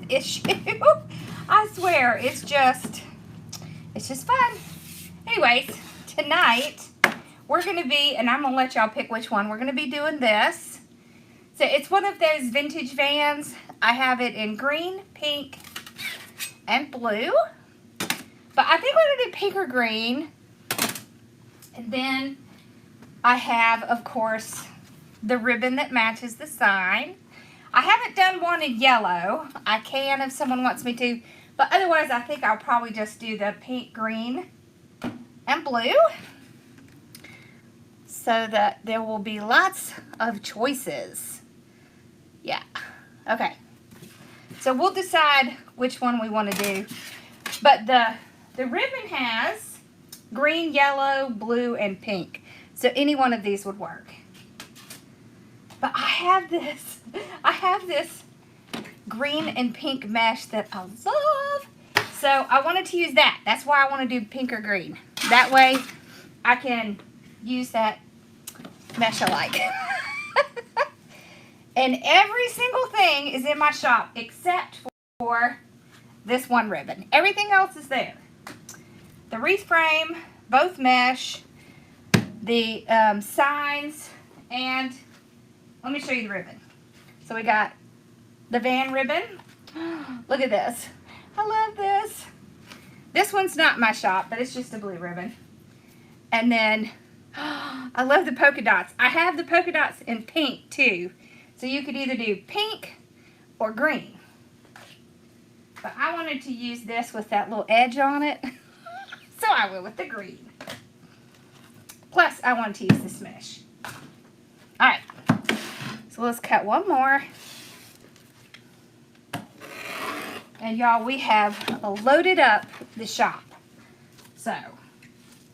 issue. I swear, it's just fun. Anyways, tonight we're going to be, and I'm going to let y'all pick which one. We're going to be doing this. So it's one of those vintage vans. I have it in green, pink, and blue. But I think we're going to do pink or green. And then I have, of course, the ribbon that matches the sign. I haven't done one in yellow. I can if someone wants me to. But otherwise, I think I'll probably just do the pink, green, and blue. So that there will be lots of choices. Yeah. Okay. So we'll decide which one we want to do. But the ribbon has green, yellow, blue, and pink. So any one of these would work. But I have this green and pink mesh that I love. So I wanted to use that. That's why I want to do pink or green. That way I can use that mesh I like. And every single thing is in my shop except for this one ribbon. Everything else is there. The wreath frame, both mesh, the signs, and let me show you the ribbon. So we got the van ribbon. Look at this. I love this. This one's not in my shop, but it's just a blue ribbon. And then, I love the polka dots. I have the polka dots in pink too. So you could either do pink or green. But I wanted to use this with that little edge on it. So I went with the green. Plus, I wanted to use this mesh. Alright. So let's cut one more. And y'all, we have loaded up the shop. So,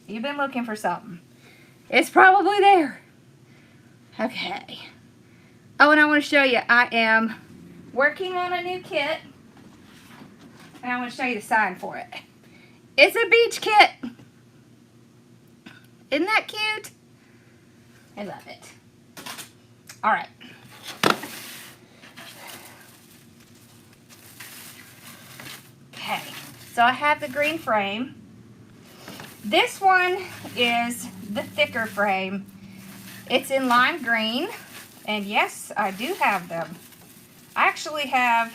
you've been looking for something. It's probably there. Okay. Oh, and I want to show you, I am working on a new kit. And I want to show you the sign for it. It's a beach kit. Isn't that cute? I love it. All right. Okay, so I have the green frame. This one is the thicker frame. It's in lime green, and yes, I do have them. I actually have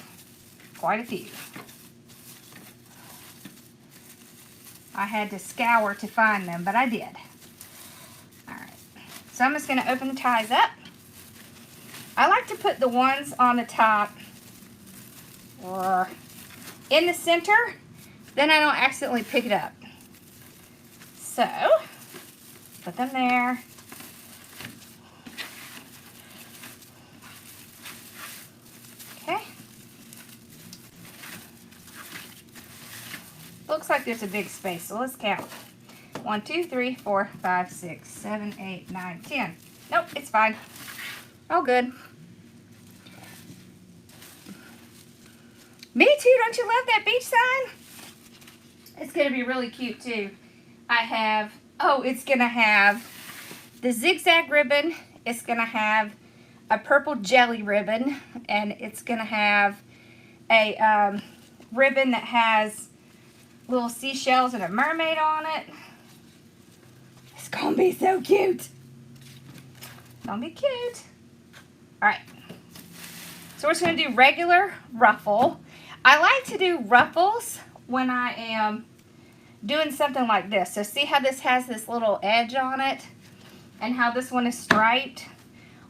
quite a few. I had to scour to find them, but I did. All right, so I'm just going to open the ties up. I like to put the ones on the top or in the center, then I don't accidentally pick it up. So, put them there. Okay. Looks like there's a big space, so let's count. 1, 2, 3, 4, 5, 6, 7, 8, 9, 10. Nope, it's fine. All good. Me too, don't you love that beach sign? It's going to be really cute too. I have, oh, it's going to have the zigzag ribbon. It's going to have a purple jelly ribbon. And it's going to have a ribbon that has little seashells and a mermaid on it. It's going to be so cute. It's going to be cute. Alright. So we're just going to do regular ruffle. I like to do ruffles when I am doing something like this. So see how this has this little edge on it and how this one is striped?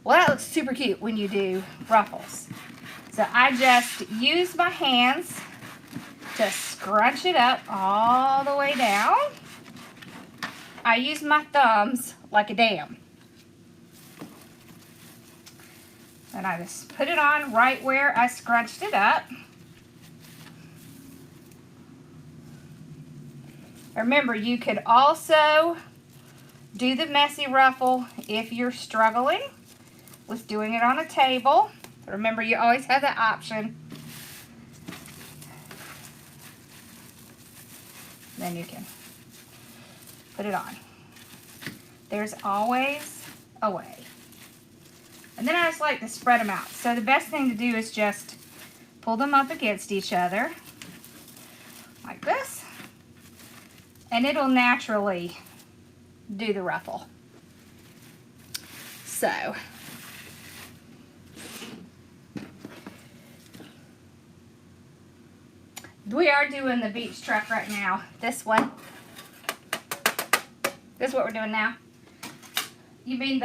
Well, that looks super cute when you do ruffles. So I just use my hands to scrunch it up all the way down. I use my thumbs like a dam. And I just put it on right where I scrunched it up. Remember, you could also do the messy ruffle if you're struggling with doing it on a table. Remember, you always have that option. Then you can put it on. There's always a way. And then I just like to spread them out. So the best thing to do is just pull them up against each other like this, and it'll naturally do the ruffle. So we are doing the beach truck right now. This one. This is what we're doing now. You mean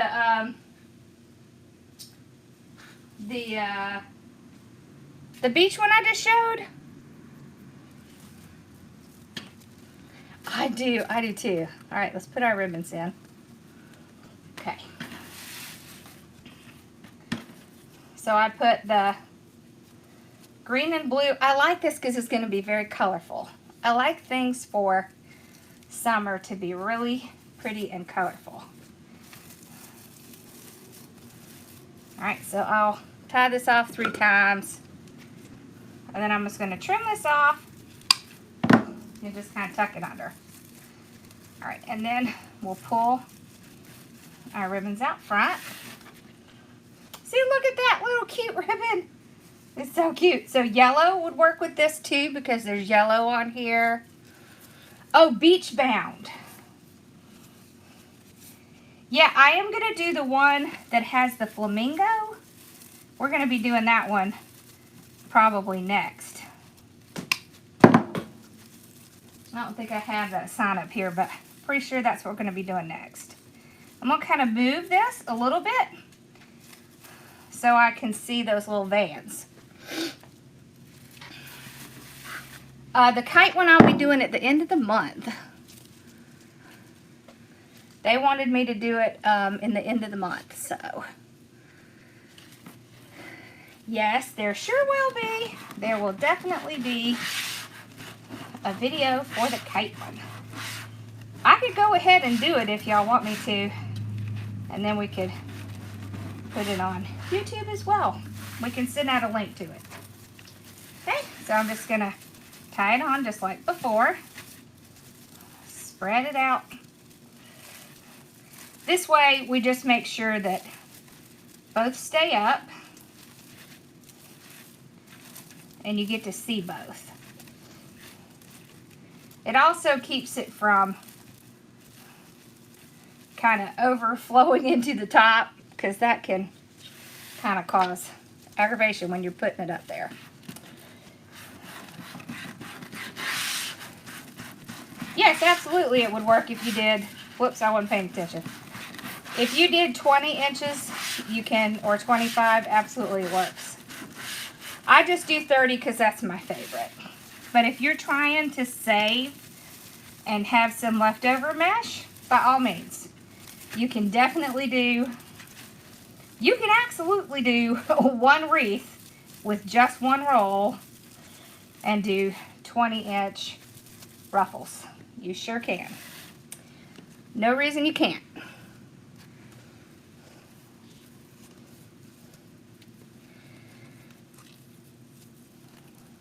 the beach one I just showed? I do too. All right, let's put our ribbons in. Okay. So I put the green and blue. I like this because it's going to be very colorful. I like things for summer to be really pretty and colorful. All right, so I'll tie this off 3 times. And then I'm just going to trim this off and just kind of tuck it under. All right, and then we'll pull our ribbons out front. See, look at that little cute ribbon. It's so cute. So yellow would work with this too because there's yellow on here. Oh, beach bound. Yeah, I am going to do the one that has the flamingo. We're going to be doing that one probably next. I don't think I have that sign up here, but pretty sure that's what we're going to be doing next. I'm going to kind of move this a little bit so I can see those little vans. The kite one I'll be doing at the end of the month. They wanted me to do it in the end of the month, so. Yes, there sure will be. There will definitely be a video for the kite one. I could go ahead and do it if y'all want me to, and then we could put it on YouTube as well. We can send out a link to it. Okay, so I'm just gonna tie it on just like before. Spread it out. This way we just make sure that both stay up and you get to see both. It also keeps it from kind of overflowing into the top because that can kind of cause aggravation when you're putting it up there. Yes, absolutely it would work if you did, whoops, I wasn't paying attention. If you did 20 inches, you can, or 25, absolutely works. I just do 30 because that's my favorite. But if you're trying to save and have some leftover mesh, by all means, you can definitely do, you can absolutely do one wreath with just one roll and do 20-inch ruffles. You sure can. No reason you can't.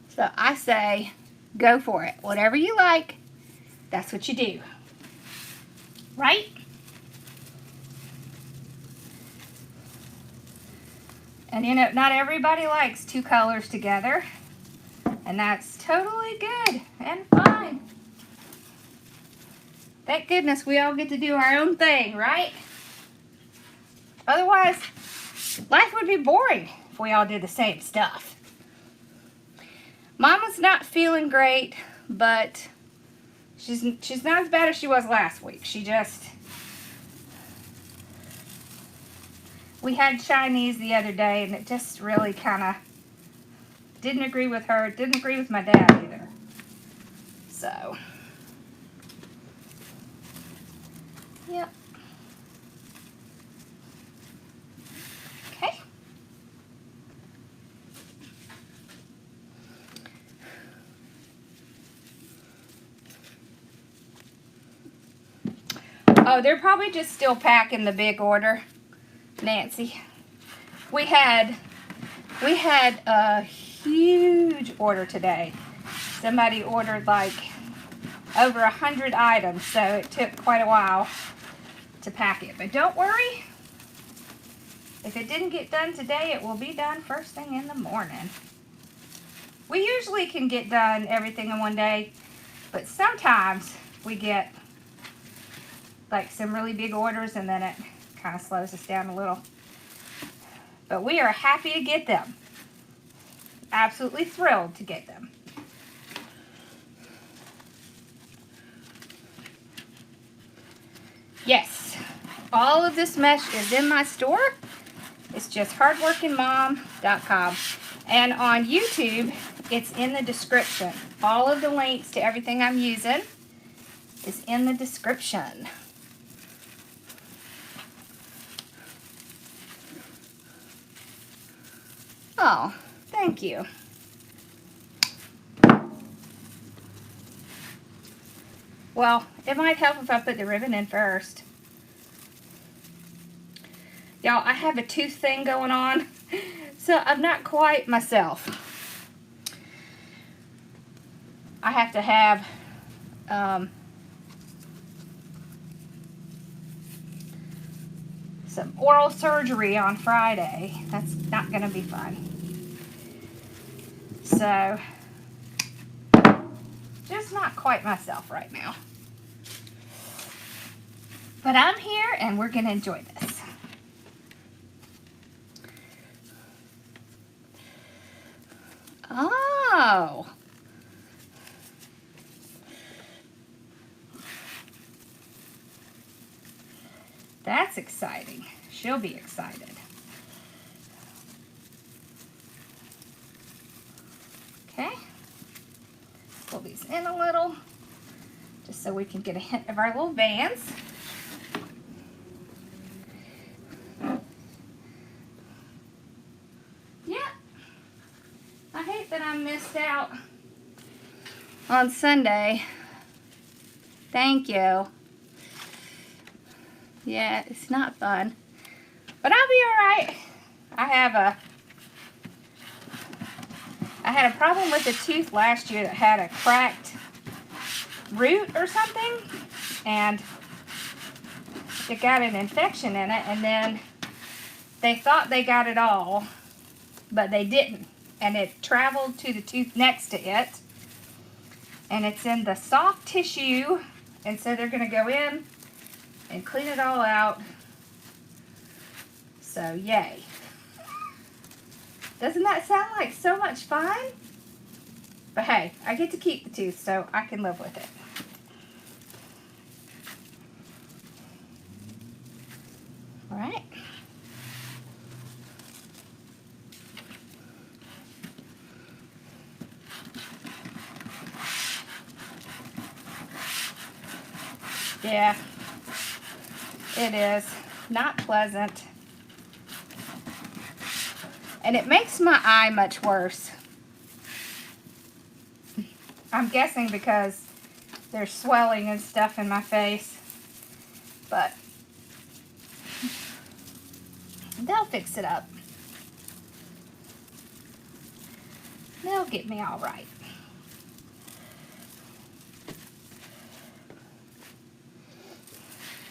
So I say, go for it. Whatever you like, that's what you do. Right? And you know, not everybody likes 2 colors together. And that's totally good and fine. Thank goodness we all get to do our own thing, right? Otherwise, life would be boring if we all did the same stuff. Mama's not feeling great, but she's not as bad as she was last week. She just, we had Chinese the other day, and it just really kind of didn't agree with her. It didn't agree with my dad either. So, yep. Okay. Oh, they're probably just still packing the big order, Nancy. We had a huge order today. Somebody ordered like over 100 items, so it took quite a while to pack it. But don't worry, if it didn't get done today, it will be done first thing in the morning. We usually can get done everything in one day, but sometimes we get like some really big orders and then it kind of slows us down a little. But we are happy to get them. Absolutely thrilled to get them. Yes, all of this mesh is in my store. It's just hardworkingmom.com. And on YouTube, it's in the description. All of the links to everything I'm using is in the description. Oh, thank you. Well, it might help if I put the ribbon in first. Y'all, I have a tooth thing going on, so I'm not quite myself. I have to have some oral surgery on Friday. That's not going to be fun. So, just not quite myself right now. But I'm here and we're going to enjoy this. Oh. That's exciting. She'll be excited. Okay. Pull these in a little, just so we can get a hint of our little bands. Yeah. I hate that I missed out on Sunday. Thank you. Yeah, it's not fun. But I'll be alright. I had a problem with a tooth last year that had a cracked root or something. And it got an infection in it. And then they thought they got it all. But they didn't. And it traveled to the tooth next to it. And it's in the soft tissue. And so they're going to go in and clean it all out. So, yay. Doesn't that sound like so much fun? But hey, I get to keep the tooth, so I can live with it. All right. Yeah. It is not pleasant. And it makes my eye much worse. I'm guessing because there's swelling and stuff in my face. But they'll fix it up. They'll get me all right.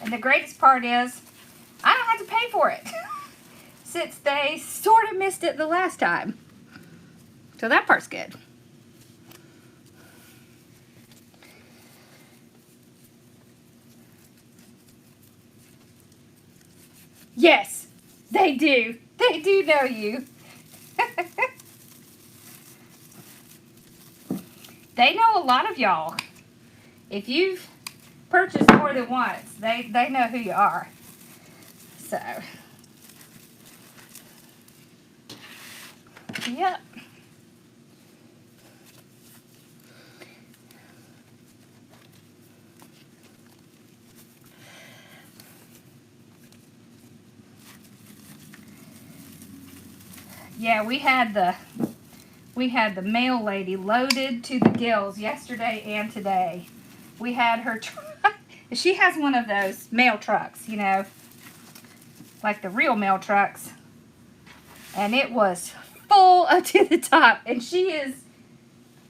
And the greatest part is, I don't have to pay for it. Since they sort of missed it the last time. So that part's good. Yes, they do. They do know you. They know a lot of y'all. If you've purchased more than once, they know who you are. So, yep. Yeah, we had the mail lady loaded to the gills yesterday and today. We had her she has one of those mail trucks, you know, like the real mail trucks. And it was full up to the top. And she is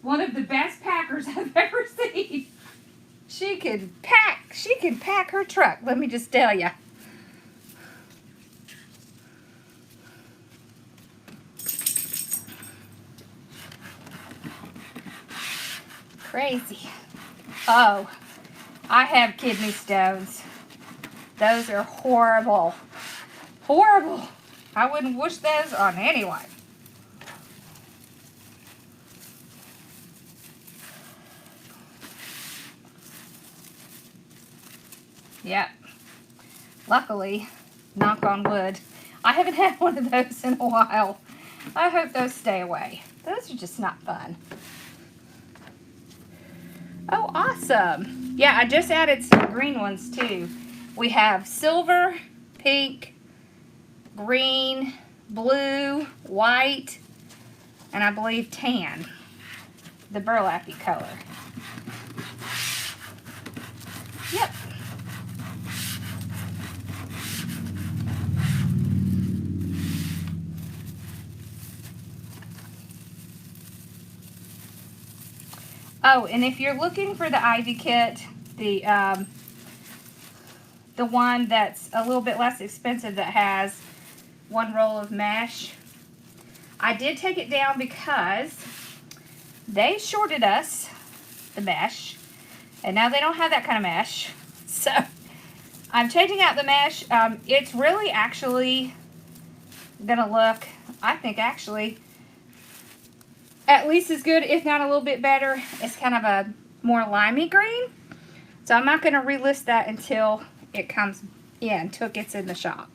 one of the best packers I've ever seen. She can pack her truck, let me just tell you. Crazy. Oh, I have kidney stones. Those are horrible. Horrible. I wouldn't wish those on anyone. Yep. Luckily, knock on wood, I haven't had one of those in a while. I hope those stay away. Those are just not fun. Oh, awesome. Yeah, I just added some green ones too. We have silver, pink, green, blue, white, and I believe tan, the burlappy color. Yep. Oh, and if you're looking for the ivy kit, the one that's a little bit less expensive that has one roll of mesh, I did take it down because they shorted us the mesh, and now they don't have that kind of mesh. So I'm changing out the mesh. It's really actually gonna look, I think, actually at least as good, if not a little bit better. It's kind of a more limey green. So I'm not going to relist that until it comes in, until it gets in the shop.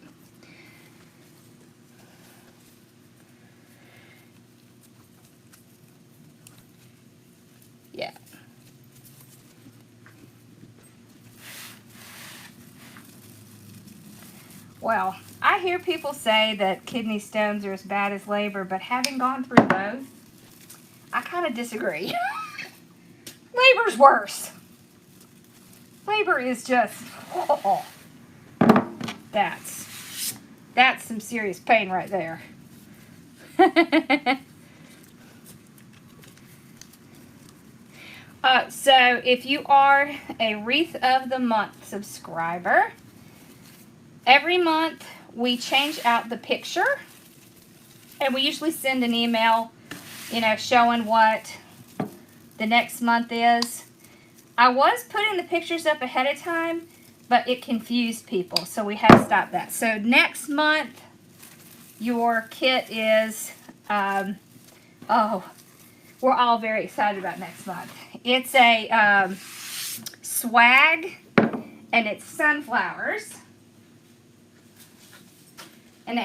Yeah. Well, I hear people say that kidney stones are as bad as labor, but having gone through both, I kind of disagree. Labor's worse. Labor is just, oh, that's some serious pain right there. So if you are a Wreath of the Month subscriber, every month we change out the picture, and we usually send an email, you know, showing what the next month is. I was putting the pictures up ahead of time, but it confused people, so we have stopped that. So next month, your kit is, oh, we're all very excited about next month. It's a swag, and it's sunflowers. And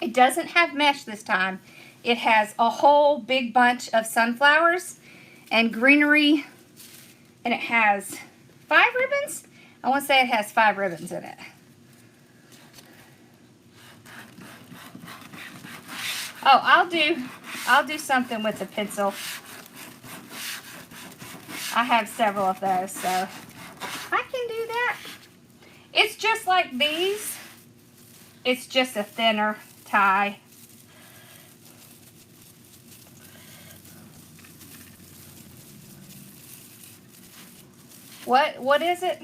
it doesn't have mesh this time. It has a whole big bunch of sunflowers and greenery, and it has 5 ribbons. I want to say it has 5 ribbons in it. Oh, I'll do something with the pencil. I have several of those, so I can do that. It's just like these. It's just a thinner tie. What is it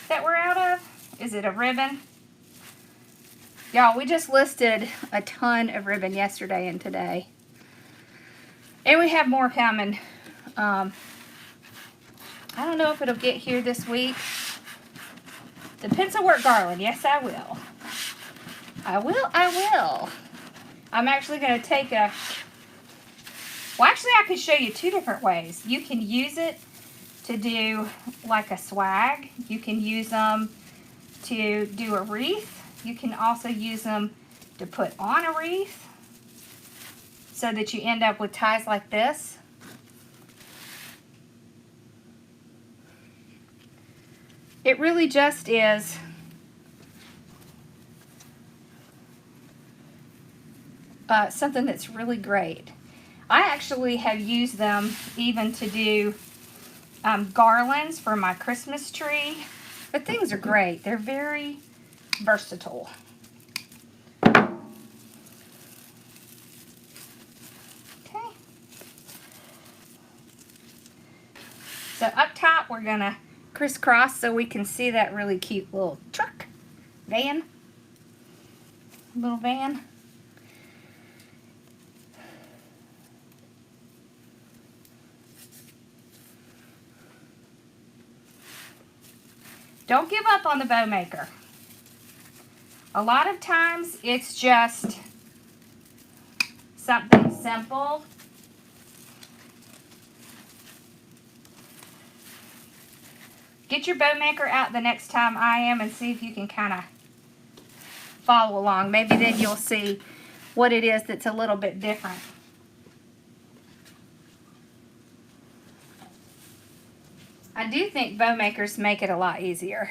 that we're out of? Is it a ribbon? Y'all, we just listed a ton of ribbon yesterday and today. And we have more coming. I don't know if it'll get here this week. The pencil work garland, yes I will. I will. I'm actually going to take a, well actually I could show you 2 different ways. You can use it to do like a swag. You can use them to do a wreath. You can also use them to put on a wreath so that you end up with ties like this. It really just is something that's really great. I actually have used them even to do garlands for my Christmas tree. But things are great. They're very versatile. Okay. So up top we're going to crisscross so we can see that really cute little truck. Little van. Don't give up on the bow maker. A lot of times it's just something simple. Get your bow maker out the next time I am and see if you can kind of follow along. Maybe then you'll see what it is that's a little bit different. I do think bow makers make it a lot easier.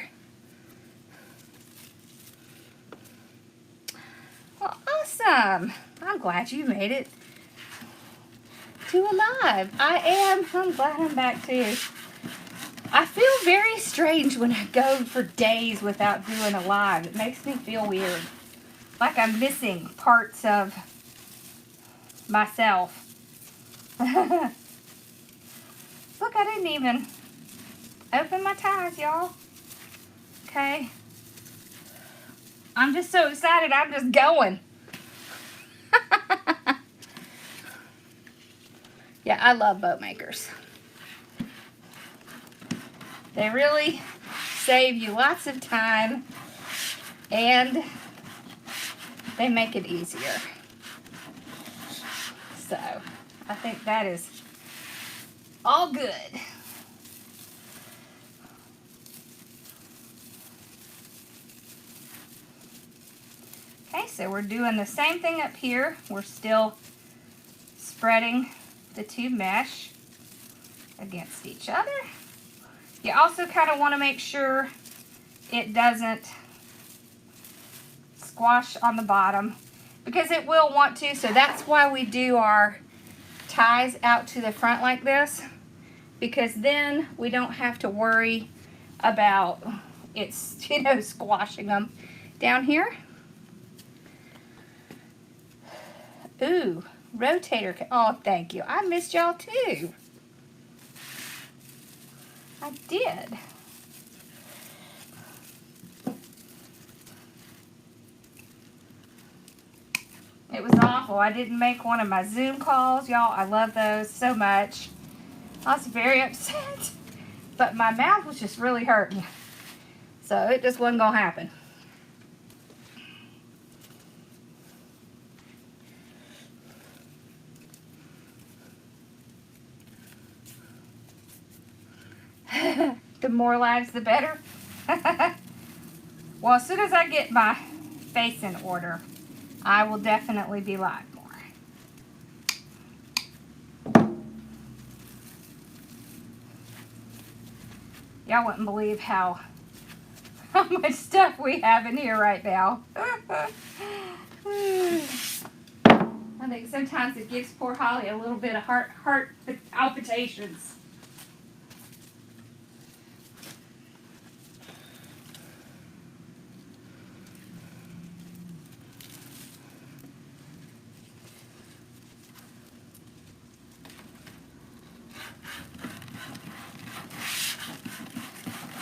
Well, awesome. I'm glad you made it to alive. I'm glad I'm back too. I feel very strange when I go for days without doing a live. It makes me feel weird. Like I'm missing parts of myself. Look, I didn't even open my ties, y'all. Okay. I'm just so excited. I'm just going. Yeah, I love boat makers. They really save you lots of time and they make it easier. So, I think that is all good. Okay, so we're doing the same thing up here. We're still spreading the two mesh against each other. You also kind of want to make sure it doesn't squash on the bottom because it will want to. So that's why we do our ties out to the front like this, because then we don't have to worry about it's, you know, squashing them down here. Ooh, rotator. Oh, thank you. I missed y'all too. I did. It was awful. I didn't make one of my Zoom calls. Y'all, I love those so much. I was very upset. But my mouth was just really hurting. So it just wasn't going to happen. The more lives, the better. Well, as soon as I get my face in order, I will definitely be live more. Y'all wouldn't believe how much stuff we have in here right now. I think sometimes it gives poor Holly a little bit of heart palpitations.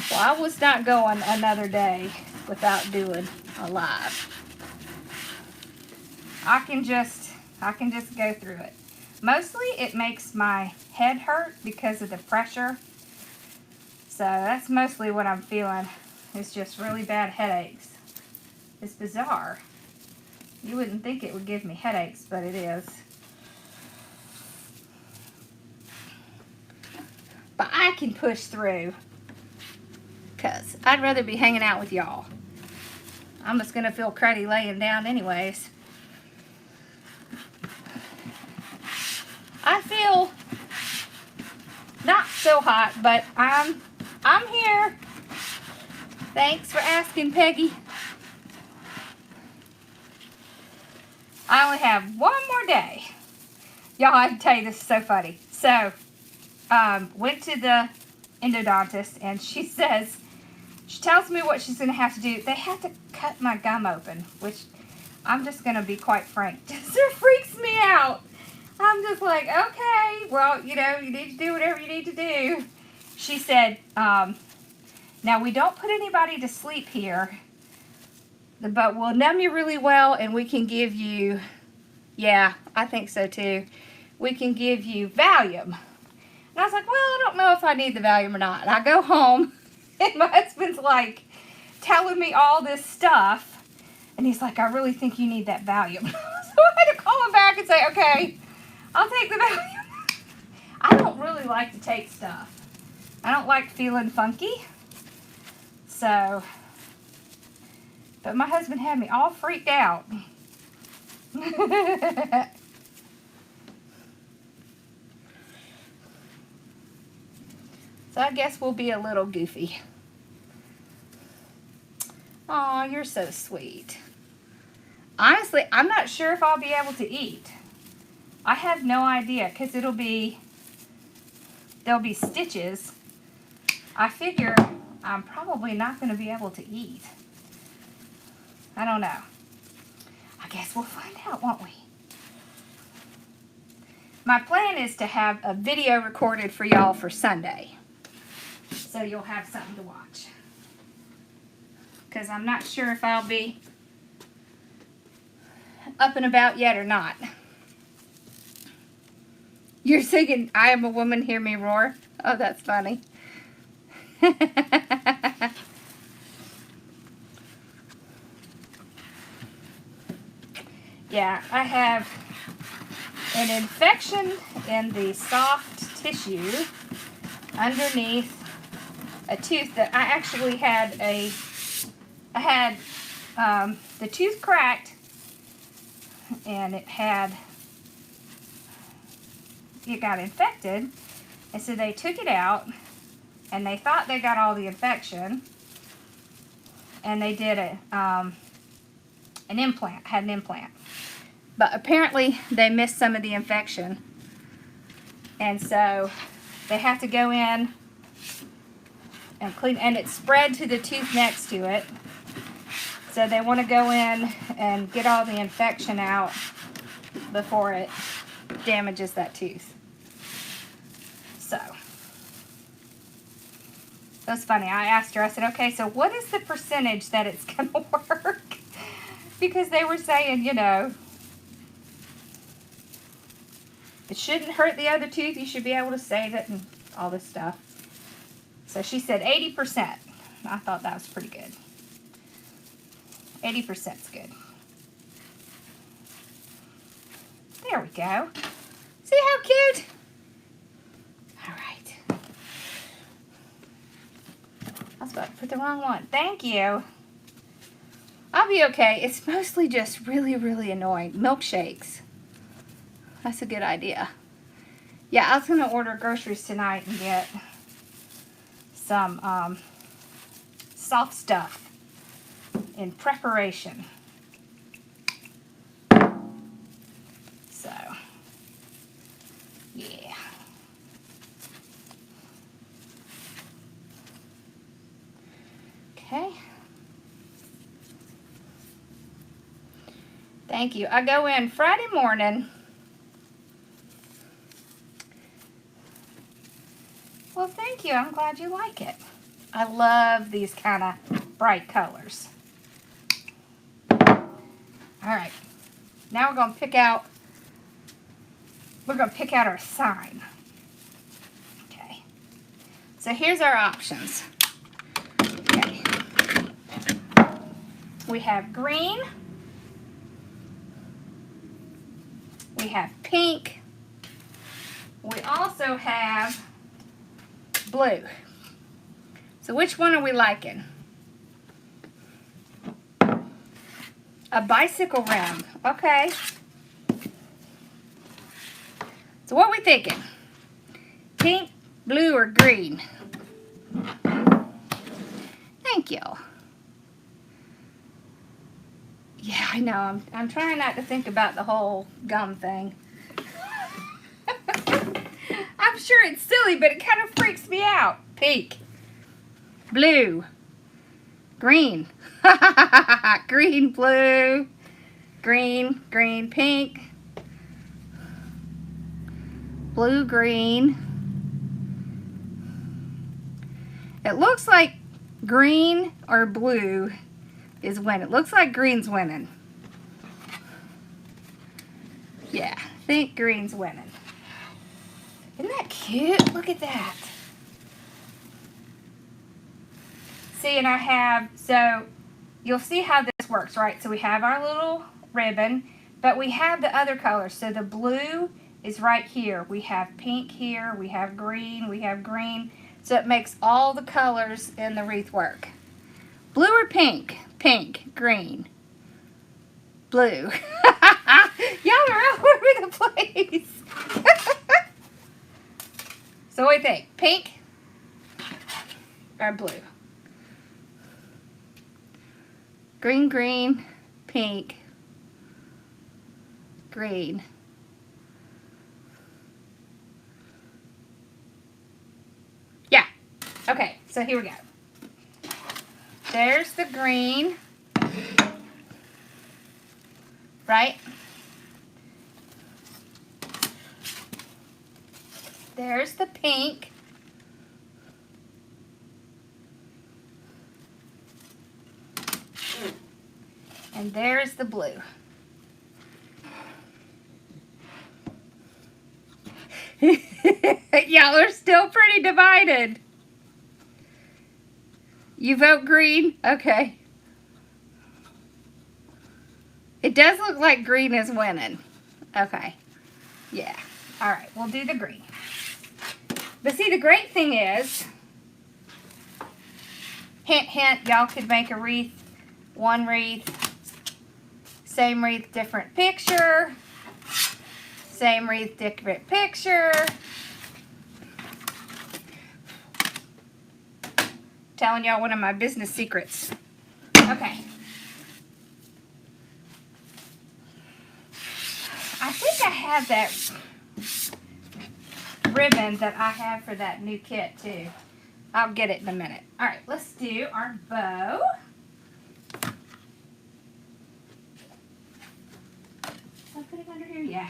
Well, I was not going another day without doing a live. I can just go through it. Mostly it makes my head hurt because of the pressure. So that's mostly what I'm feeling. It's just really bad headaches. It's bizarre. You wouldn't think it would give me headaches, but it is. But I can push through. Because I'd rather be hanging out with y'all. I'm just going to feel cruddy laying down anyways. I feel not so hot, but I'm here. Thanks for asking, Peggy. I only have one more day. Y'all, I have to tell you, this is so funny. So, went to the endodontist, and she tells me what she's going to have to do. They have to cut my gum open, which I'm just going to be quite frank. It freaks me out. I'm just like, okay, well, you know, you need to do whatever you need to do. She said, now we don't put anybody to sleep here, but we'll numb you really well, and we can give you, yeah, I think so too. We can give you Valium. And I was like, well, I don't know if I need the Valium or not. And I go home, And my husband's like telling me all this stuff. And he's like, I really think you need that Valium. So I had to call him back and say, okay, I'll take the Valium. I don't really like to take stuff. I don't like feeling funky. So, but my husband had me all freaked out. So I guess we'll be a little goofy. Aw, you're so sweet. Honestly, I'm not sure if I'll be able to eat. I have no idea, because there'll be stitches. I figure I'm probably not going to be able to eat. I don't know. I guess we'll find out, won't we? My plan is to have a video recorded for y'all for Sunday. So you'll have something to watch. Because I'm not sure if I'll be up and about yet or not. You're singing, I Am a Woman, Hear Me Roar? Oh, that's funny. Yeah, I have an infection in the soft tissue underneath a tooth that I actually had the tooth cracked, and it got infected, and so they took it out, and they thought they got all the infection, and they did an implant, but apparently they missed some of the infection, and so they have to go in and clean, and it's spread to the tooth next to it, so they want to go in and get all the infection out before it damages that tooth. So that's funny. I asked her, I said, okay, so what is the percentage that it's going to work? Because they were saying, you know, it shouldn't hurt the other tooth. You should be able to save it and all this stuff. So she said 80%. I thought that was pretty good. 80% is good. There we go. See how cute? All right. I was about to put the wrong one. Thank you. I'll be okay. It's mostly just really, really annoying. Milkshakes. That's a good idea. Yeah, I was going to order groceries tonight and get some soft stuff in preparation. So, yeah. Okay. Thank you. I go in Friday morning. Well, thank you. I'm glad you like it. I love these kind of bright colors. All right. Now we're going to pick out our sign. Okay. So here's our options. Okay. We have green. We have pink. We also have blue. So which one are we liking? A bicycle rim. Okay. So what are we thinking? Pink, blue, or green? Thank you. Yeah, I know. I'm trying not to think about the whole gum thing. I'm sure it's silly, but it kind of freaks me out. Pink. Blue. Green. Green, blue. Green, green, pink. Blue, green. It looks like green or blue is winning. It looks like green's winning. Yeah, I think green's winning. Isn't that cute? Look at that. See, and I have, so you'll see how this works, right? So we have our little ribbon, but we have the other colors. So the blue is right here. We have pink here, we have green, we have green. So it makes all the colors in the wreath work. Blue or pink? Pink, green, blue. Y'all are all over the place. So what do you think? Pink or blue? Green, green, pink, green. Yeah. Okay, so here we go. There's the green. Right? There's the pink. And there's the blue. Y'all are still pretty divided. You vote green? Okay. It does look like green is winning. Okay. Yeah. All right, we'll do the green. But see, the great thing is, hint, hint, y'all could make a wreath, one wreath, same wreath, different picture, same wreath, different picture. Telling y'all one of my business secrets. Okay. I think I have that ribbon that I have for that new kit too. I'll get it in a minute. All right, let's do our bow. I'll put it under here, yeah.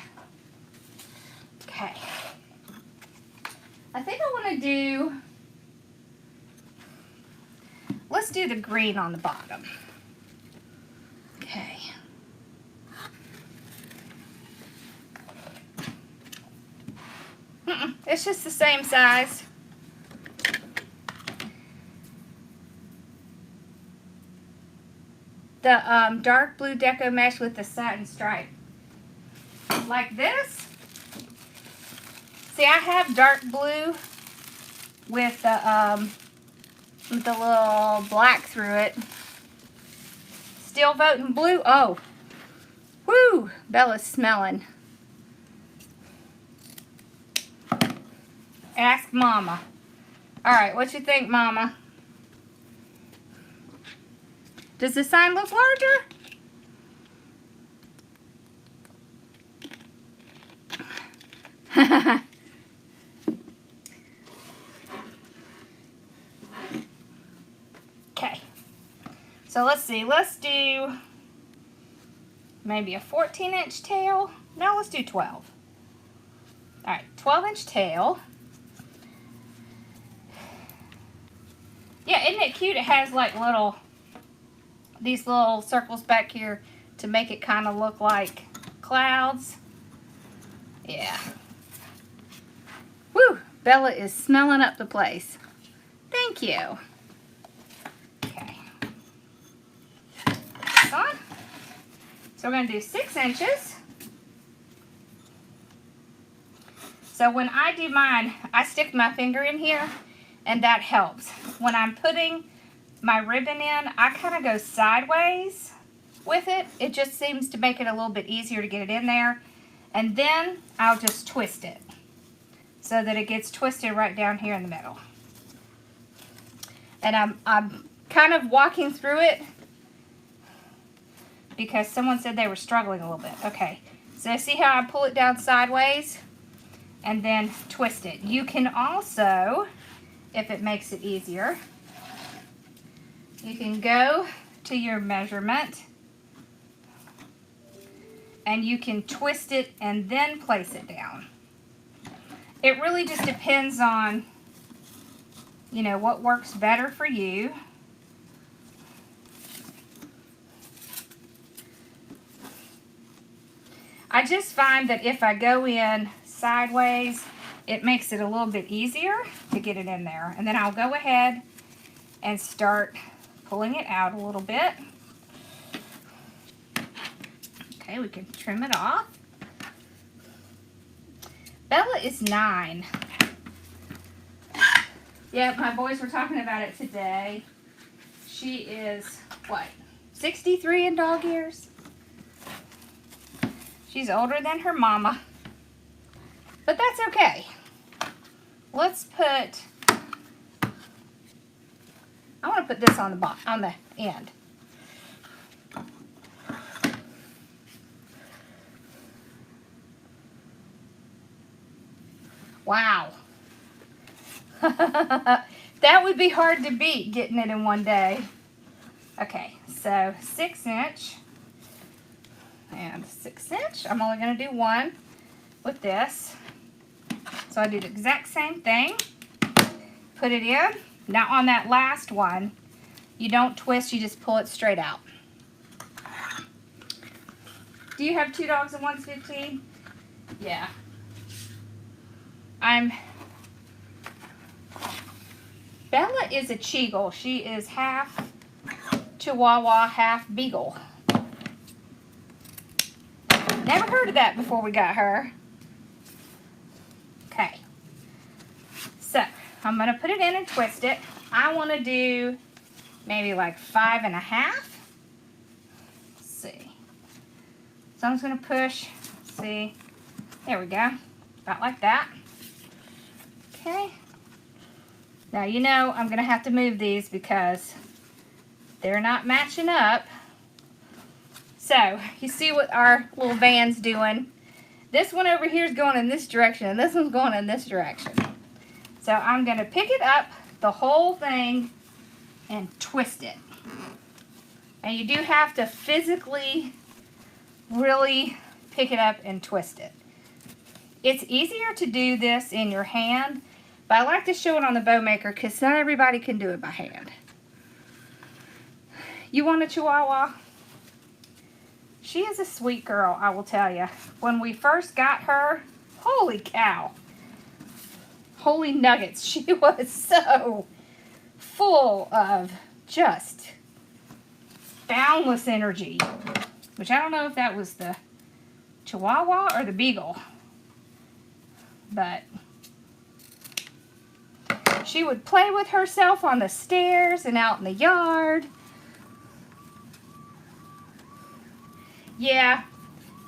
Okay. I think I want to do, let's do the green on the bottom. Okay. It's just the same size. The dark blue deco mesh with the satin stripe. Like this. See, I have dark blue with the little black through it. Still voting blue? Oh. Woo! Bella's smelling. Ask Mama. All right, what you think, Mama? Does the sign look larger? Okay. So let's see. Let's do maybe a 14-inch tail. No, let's do 12. All right, 12-inch tail. Yeah, isn't it cute? It has like these little circles back here to make it kind of look like clouds. Yeah. Woo! Bella is smelling up the place. Thank you. Okay. That's on. So we're going to do 6 inches. So when I do mine, I stick my finger in here, and that helps. When I'm putting my ribbon in, I kind of go sideways with it. It just seems to make it a little bit easier to get it in there. And then I'll just twist it so that it gets twisted right down here in the middle. And I'm kind of walking through it because someone said they were struggling a little bit. Okay, so see how I pull it down sideways and then twist it. You can also, if it makes it easier, you can go to your measurement and you can twist it and then place it down. It really just depends on, you know, what works better for you. I just find that if I go in sideways, it makes it a little bit easier to get it in there. And then I'll go ahead and start pulling it out a little bit. Okay, we can trim it off. Bella is 9. Yeah, my boys were talking about it today. She is, what, 63 in dog years? She's older than her mama. But that's okay. Let's put, I want to put this on the end. Wow. That would be hard to beat, getting it in one day. Okay, so 6" and 6". I'm only going to do one with this. So I do the exact same thing. Put it in. Now on that last one, you don't twist, you just pull it straight out. Do you have 2 dogs and one's 15? Yeah. Bella is a Cheagle. She is half Chihuahua, half Beagle. Never heard of that before we got her. Okay. So, I'm going to put it in and twist it. I want to do maybe like 5 1/2. Let's see. So I'm just going to push. See. There we go. About like that. Okay. Now, you know, I'm going to have to move these because they're not matching up. So, you see what our little van's doing. This one over here is going in this direction, and this one's going in this direction. So, I'm going to pick it up, the whole thing, and twist it. And you do have to physically really pick it up and twist it. It's easier to do this in your hand, but I like to show it on the bow maker because not everybody can do it by hand. You want a Chihuahua? She is a sweet girl, I will tell you. When we first got her, holy cow. Holy nuggets. She was so full of just boundless energy. Which I don't know if that was the Chihuahua or the Beagle. But she would play with herself on the stairs and out in the yard. Yeah,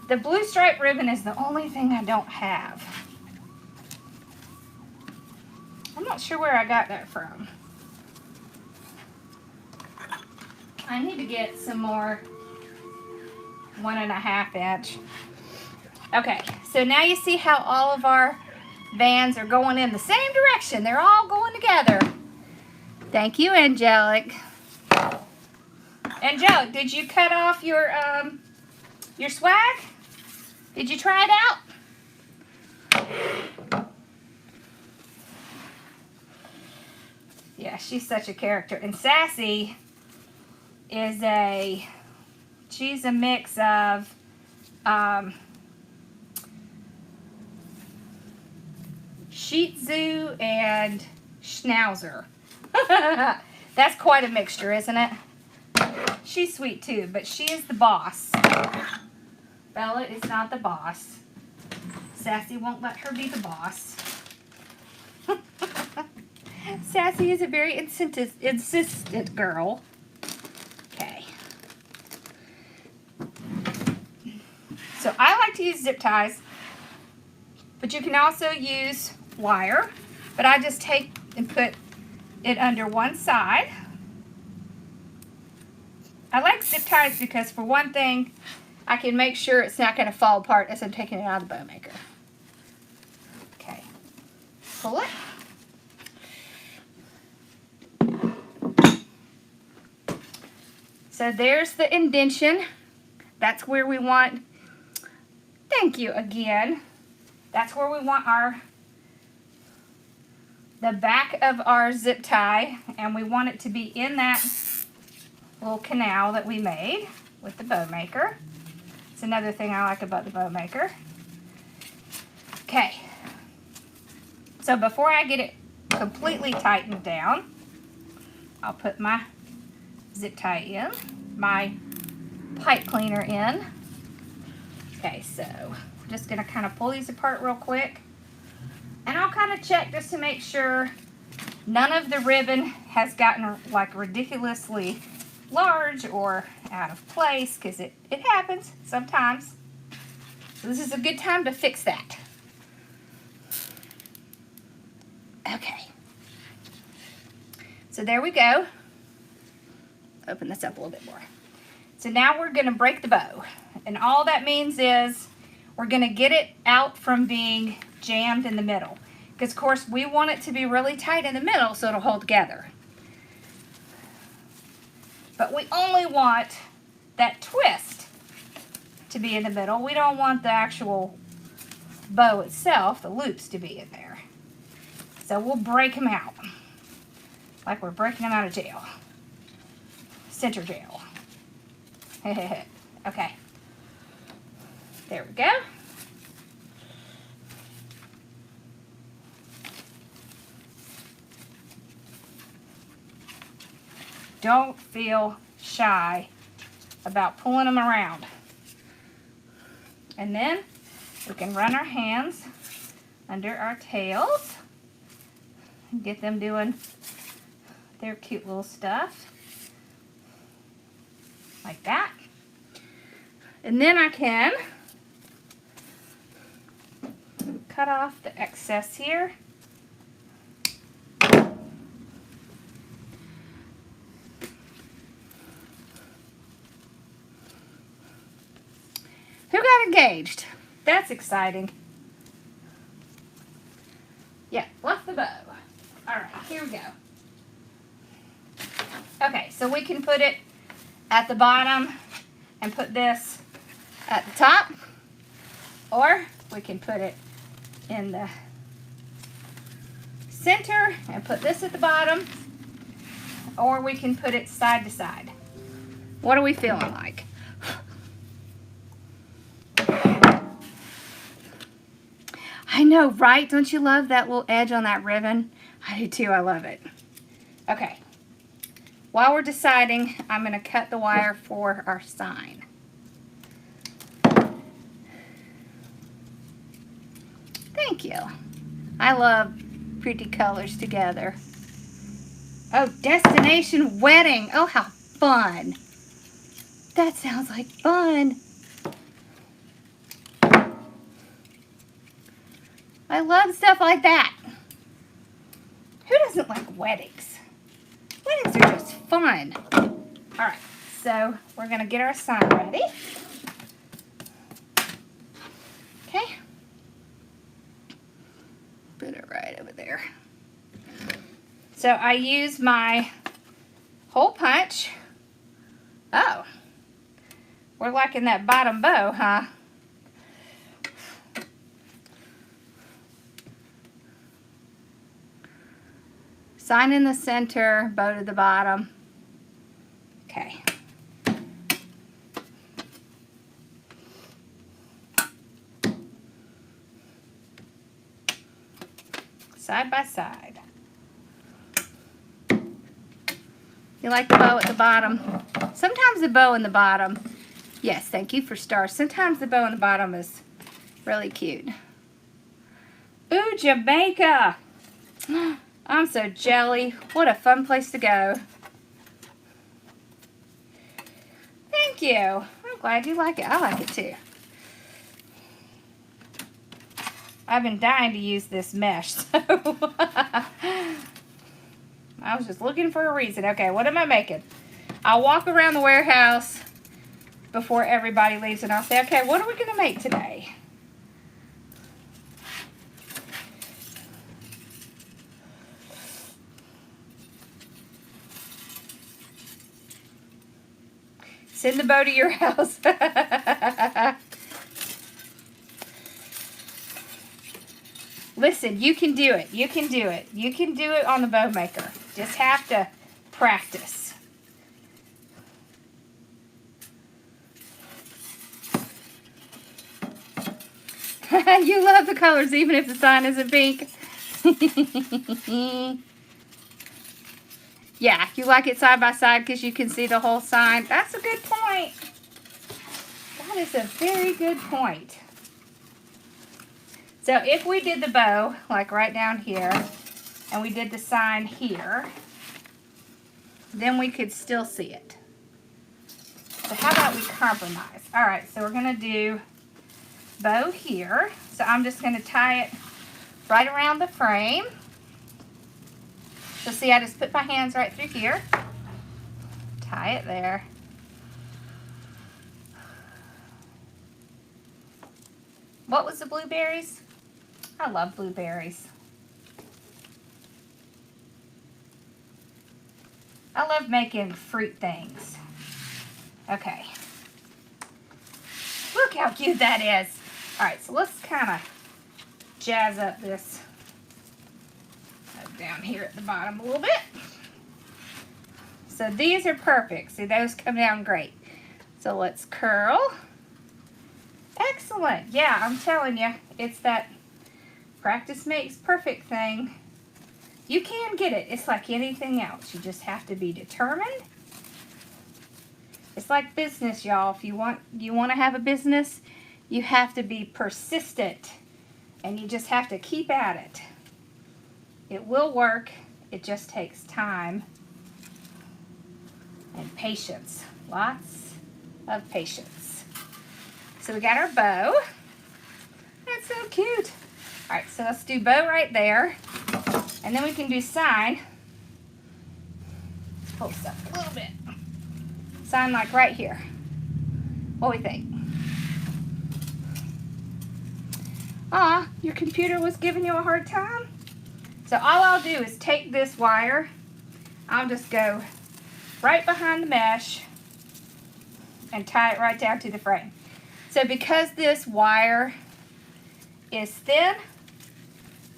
the blue stripe ribbon is the only thing I don't have. I'm not sure where I got that from. I need to get some more 1 1/2 inch. Okay, so now you see how all of our vans are going in the same direction. They're all going together. Thank you, Angelic. Angelic, did you cut off your swag? Did you try it out? Yeah, she's such a character. And Sassy is she's a mix of Shih Tzu and Schnauzer. That's quite a mixture, isn't it? She's sweet too, but she is the boss. Bella is not the boss. Sassy won't let her be the boss. Sassy is a very insistent girl. Okay. So I like to use zip ties, but you can also use wire, but I just take and put it under one side. I like zip ties because, for one thing, I can make sure it's not going to fall apart as I'm taking it out of the bow maker. Okay. Pull it. So there's the indention. That's where we want, thank you again. That's where we want the back of our zip tie, and we want it to be in that little canal that we made with the bow maker. It's another thing I like about the bow maker. Okay. So before I get it completely tightened down, I'll put my zip tie in, my pipe cleaner in. Okay, so I'm just gonna kind of pull these apart real quick. And I'll kind of check just to make sure none of the ribbon has gotten like ridiculously large or out of place, because it happens sometimes. So this is a good time to fix that. Okay. So there we go. Open this up a little bit more. So now we're going to break the bow. And all that means is we're going to get it out from being jammed in the middle. Because, of course, we want it to be really tight in the middle so it'll hold together. But we only want that twist to be in the middle. We don't want the actual bow itself, the loops, to be in there. So we'll break them out. Like we're breaking them out of jail. Center jail. Okay. There we go. Don't feel shy about pulling them around. And then we can run our hands under our tails and get them doing their cute little stuff. Like that. And then I can cut off the excess here. Who got engaged? That's exciting. Yeah, left the bow. All right, here we go. Okay, so we can put it at the bottom and put this at the top, or we can put it in the center and put this at the bottom, or we can put it side to side. What are we feeling like? I know, right? Don't you love that little edge on that ribbon? I do too. I love it. Okay. While we're deciding, I'm going to cut the wire for our sign. Thank you. I love pretty colors together. Oh, destination wedding. Oh, how fun. That sounds like fun. I love stuff like that. Who doesn't like weddings? Weddings are just fun. All right, so we're gonna get our sign ready. Okay. Put it right over there. So I use my hole punch. Oh, we're liking that bottom bow, huh? Sign in the center, bow to the bottom. Okay. Side by side. You like the bow at the bottom? Sometimes the bow in the bottom, yes, thank you for stars. Sometimes the bow in the bottom is really cute. Ooh, Jamaica! I'm so jelly. What a fun place to go. Thank you. I'm glad you like it. I like it too. I've been dying to use this mesh, so I was just looking for a reason. Okay, what am I making? I'll walk around the warehouse before everybody leaves and I'll say, okay, what are we going to make today? Send the bow to your house. Listen, you can do it. You can do it. You can do it on the bow maker. Just have to practice. You love the colors even if the sign isn't pink. Yeah, you like it side by side because you can see the whole sign. That's a good point. That is a very good point. So if we did the bow, like right down here, and we did the sign here, then we could still see it. So how about we compromise? All right, so we're gonna do bow here. So I'm just gonna tie it right around the frame. So see, I just put my hands right through here. Tie it there. What was the blueberries? I love blueberries. I love making fruit things. Okay. Look how cute that is. All right, so let's kind of jazz up this down here at the bottom a little bit. So these are perfect. See, those come down great. So let's curl. Excellent. Yeah, I'm telling you, it's that practice makes perfect thing. You can get it. It's like anything else. You just have to be determined. It's like business, y'all. If you want to have a business, you have to be persistent, and you just have to keep at it. It will work. It just takes time and patience. Lots of patience. So we got our bow. That's so cute. All right, so let's do bow right there. And then we can do sign. Let's pull this up a little bit. Sign like right here. What do we think? Aw, your computer was giving you a hard time? So all I'll do is take this wire. I'll just go right behind the mesh and tie it right down to the frame. So because this wire is thin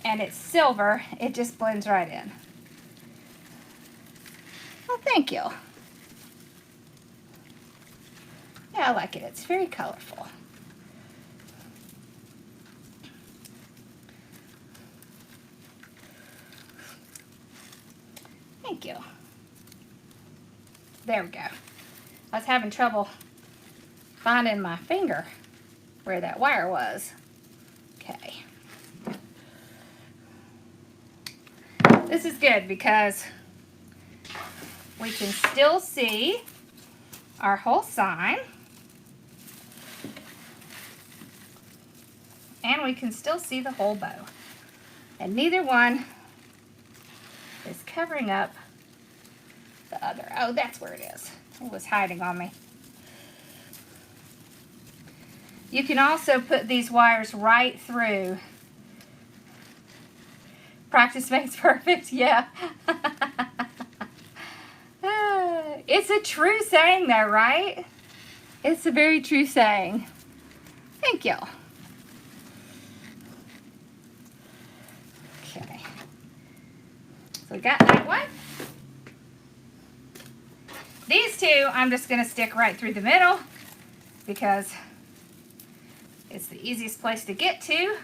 and it's silver, it just blends right in. Well, thank you. Yeah, I like it. It's very colorful. Thank you. There we go. I was having trouble finding my finger where that wire was. Okay. This is good because we can still see our whole sign. And we can still see the whole bow. And neither one is covering up the other. Oh, that's where it is. It was hiding on me. You can also put these wires right through. Practice makes perfect, yeah. It's a true saying though, right? It's a very true saying. Thank you. Okay. So we got that one. These two, I'm just going to stick right through the middle because it's the easiest place to get to.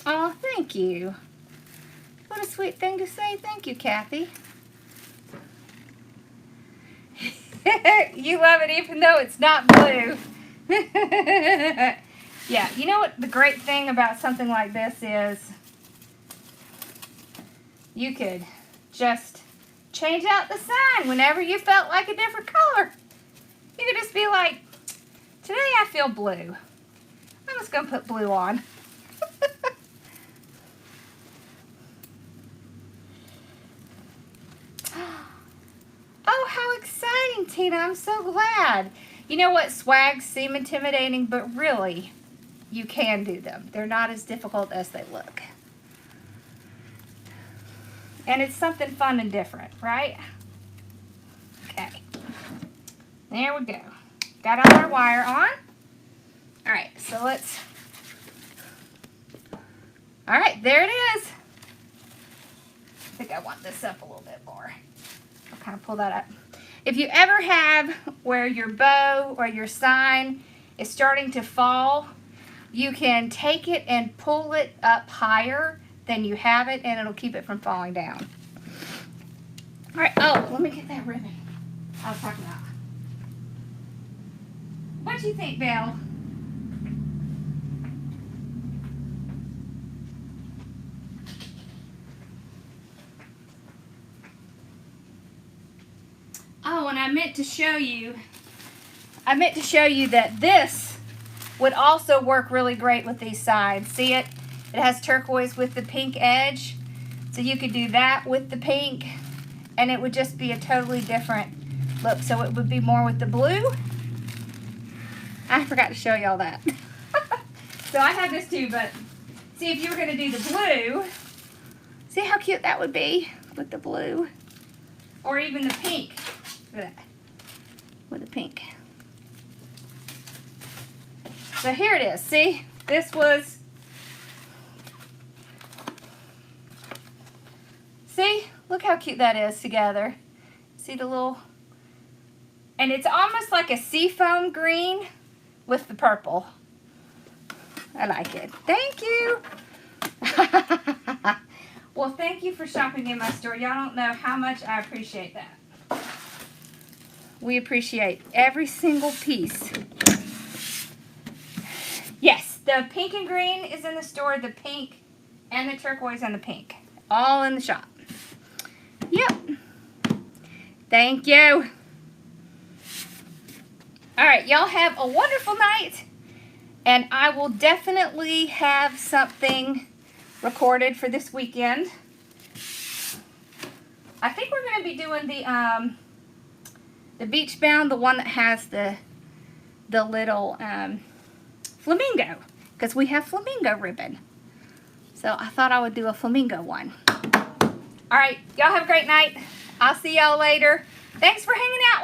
Oh, thank you. What a sweet thing to say. Thank you, Kathy. You love it even though it's not blue. Yeah, you know what the great thing about something like this is? You could just change out the sign whenever you felt like a different color. You could just be like, today I feel blue. I'm just going to put blue on. Oh, how exciting, Tina. I'm so glad. You know what? Swags seem intimidating, but really, you can do them. They're not as difficult as they look. And it's something fun and different, right? Okay. There we go. Got all our wire on. All right, so let's... All right, there it is. I think I want this up a little bit more. I'll kind of pull that up. If you ever have where your bow or your sign is starting to fall, you can take it and pull it up higher then you have it and it'll keep it from falling down. All right, oh, let me get that ribbon I was talking about. What do you think, Bill? Oh, and I meant to show you that this would also work really great with these sides. See it? It has turquoise with the pink edge. So you could do that with the pink and it would just be a totally different look. So it would be more with the blue. I forgot to show y'all that. So I have this too, but see if you were going to do the blue, see how cute that would be with the blue. Or even the pink. Look at that. With the pink. So here it is. See? This was... See? Look how cute that is together. See the little... And it's almost like a seafoam green with the purple. I like it. Thank you. Well, thank you for shopping in my store. Y'all don't know how much I appreciate that. We appreciate every single piece. Yes, the pink and green is in the store. The pink and the turquoise and the pink. All in the shop. Yep. Thank you. All right, y'all have a wonderful night. And I will definitely have something recorded for this weekend. I think we're going to be doing the beach bound, the one that has the little flamingo, because we have flamingo ribbon. So I thought I would do a flamingo one. All right, y'all have a great night. I'll see y'all later. Thanks for hanging out.